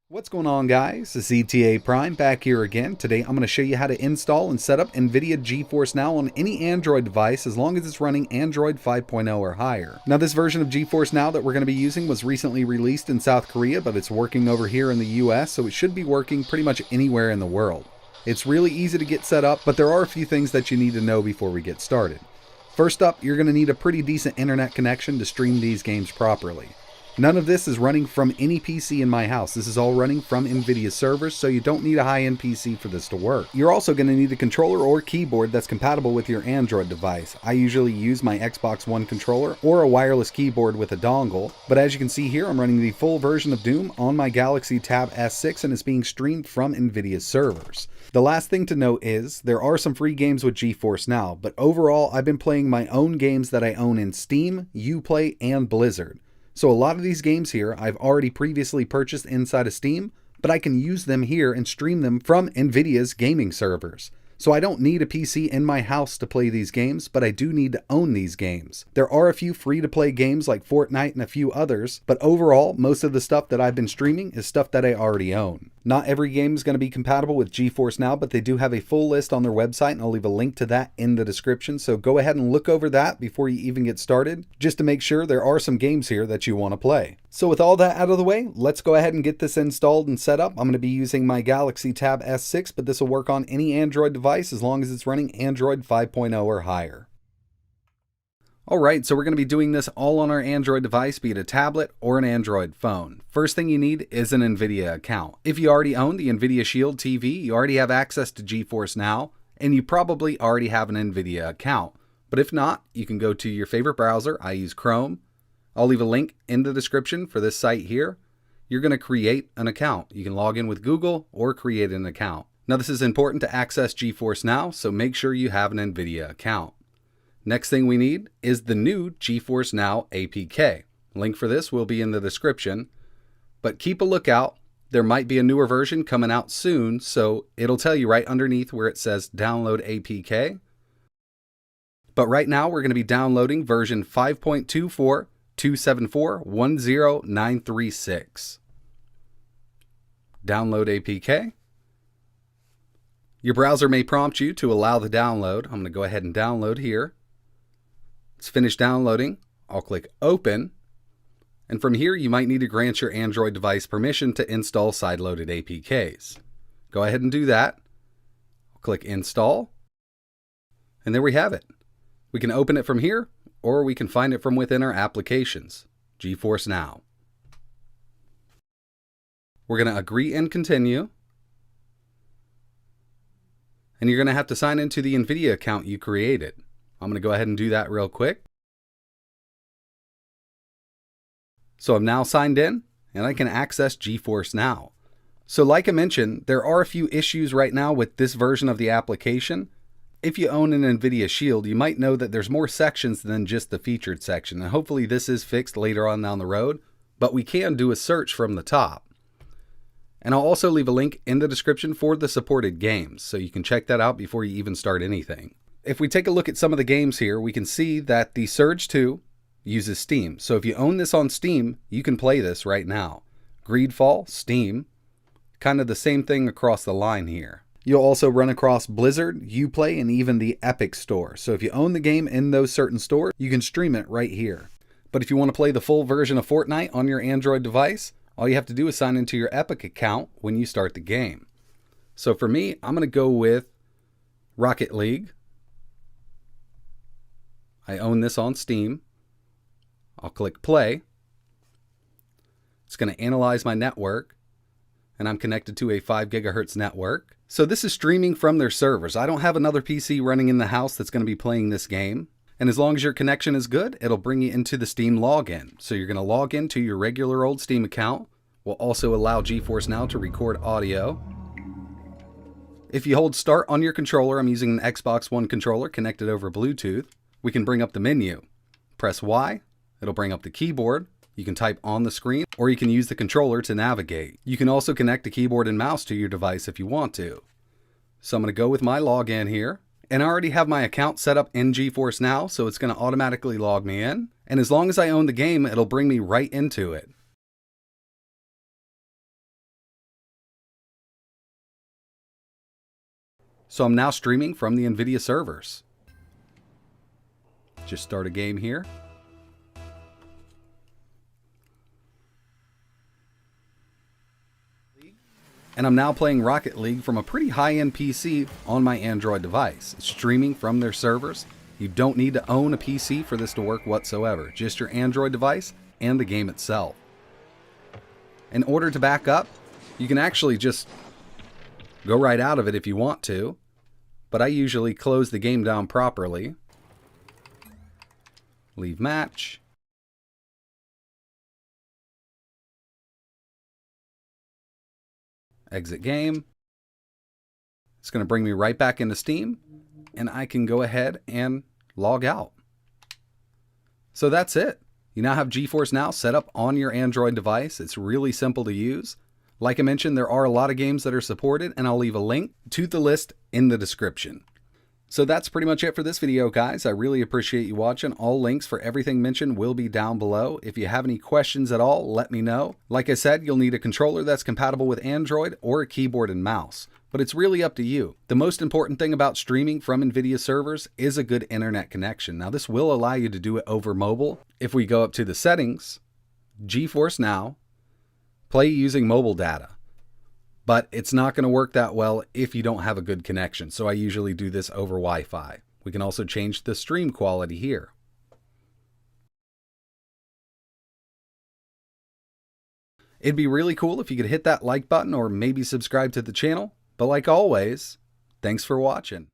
What's going on, guys? It's ETA Prime back here again. Today I'm going to show you how to install and set up Nvidia Geforce Now on any Android device as long as it's running Android 5.0 or higher. Now, this version of Geforce Now that we're going to be using was recently released in South Korea, but it's working over here in the US, so it should be working pretty much anywhere in the world. It's really easy to get set up, but there are a few things that you need to know before we get started. First up, you're going to need a pretty decent internet connection to stream these games properly. None of this is running from any PC in my house. This is all running from Nvidia servers, so you don't need a high-end PC for this to work. You're also going to need a controller or keyboard that's compatible with your Android device. I usually use my Xbox One controller or a wireless keyboard with a dongle, but as you can see here, I'm running the full version of Doom on my Galaxy Tab S6 and it's being streamed from Nvidia servers. The last thing to note is, there are some free games with Geforce Now, but overall I've been playing my own games that I own in Steam, Uplay, and Blizzard. So a lot of these games here I've already previously purchased inside of Steam, but I can use them here and stream them from Nvidia's gaming servers. So I don't need a PC in my house to play these games, but I do need to own these games. There are a few free-to-play games like Fortnite and a few others, but overall, most of the stuff that I've been streaming is stuff that I already own. Not every game is going to be compatible with Geforce Now, but they do have a full list on their website, and I'll leave a link to that in the description, so go ahead and look over that before you even get started, just to make sure there are some games here that you want to play. So with all that out of the way, let's go ahead and get this installed and set up. I'm going to be using my Galaxy Tab S6, but this will work on any Android device as long as it's running Android 5.0 or higher. Alright, so we're going to be doing this all on our Android device, be it a tablet or an Android phone. First thing you need is an Nvidia account. If you already own the Nvidia Shield TV, you already have access to Geforce Now, and you probably already have an Nvidia account. But if not, you can go to your favorite browser. I use Chrome. I'll leave a link in the description for this site here. You're going to create an account. You can log in with Google or create an account. Now, this is important to access Geforce Now, so make sure you have an Nvidia account. Next thing we need is the new Geforce Now APK. Link for this will be in the description, but keep a lookout. There might be a newer version coming out soon, so it'll tell you right underneath where it says download APK. But right now we're going to be downloading version 5.24.274.10936. Download APK. Your browser may prompt you to allow the download. I'm going to go ahead and download here. It's finished downloading. I'll click Open. And from here, you might need to grant your Android device permission to install sideloaded APKs. Go ahead and do that. I'll click Install. And there we have it. We can open it from here, or we can find it from within our applications. Geforce Now. We're going to agree and continue. And you're going to have to sign into the Nvidia account you created. I'm going to go ahead and do that real quick. So I'm now signed in and I can access Geforce Now. So like I mentioned, there are a few issues right now with this version of the application. If you own an Nvidia Shield, you might know that there's more sections than just the featured section, and hopefully this is fixed later on down the road, but we can do a search from the top. And I'll also leave a link in the description for the supported games, so you can check that out before you even start anything. If we take a look at some of the games here, we can see that the Surge 2 uses Steam. So if you own this on Steam, you can play this right now. Greedfall, Steam, kind of the same thing across the line here. You'll also run across Blizzard, Uplay, and even the Epic Store. So if you own the game in those certain stores, you can stream it right here. But if you want to play the full version of Fortnite on your Android device, all you have to do is sign into your Epic account when you start the game. So for me, I'm going to go with Rocket League. I own this on Steam. I'll click play. It's going to analyze my network, and I'm connected to a 5 gigahertz network. So this is streaming from their servers. I don't have another PC running in the house that's going to be playing this game. And as long as your connection is good, it'll bring you into the Steam login. So you're going to log into your regular old Steam account. We'll also allow Geforce Now to record audio. If you hold start on your controller, I'm using an Xbox One controller connected over Bluetooth. We can bring up the menu. Press Y, it'll bring up the keyboard. You can type on the screen, or you can use the controller to navigate. You can also connect a keyboard and mouse to your device if you want to. So I'm going to go with my login here. And I already have my account set up in Geforce Now, so it's going to automatically log me in. And as long as I own the game, it'll bring me right into it. So I'm now streaming from the Nvidia servers. Just start a game here. And I'm now playing Rocket League from a pretty high-end PC on my Android device. It's streaming from their servers. You don't need to own a PC for this to work whatsoever. Just your Android device and the game itself. In order to back up, you can actually just go right out of it if you want to. But I usually close the game down properly. Leave match. Exit game. It's going to bring me right back into Steam, and I can go ahead and log out. So that's it. You now have GeForce Now set up on your Android device. It's really simple to use. Like I mentioned, there are a lot of games that are supported, and I'll leave a link to the list in the description. So that's pretty much it for this video, guys. I really appreciate you watching. All links for everything mentioned will be down below. If you have any questions at all, let me know. Like I said, you'll need a controller that's compatible with Android or a keyboard and mouse, but it's really up to you. The most important thing about streaming from Nvidia servers is a good internet connection. Now, this will allow you to do it over mobile. If we go up to the settings, GeForce Now, play using mobile data. But it's not going to work that well if you don't have a good connection. So I usually do this over Wi-Fi. We can also change the stream quality here. It'd be really cool if you could hit that like button or maybe subscribe to the channel. But like always, thanks for watching.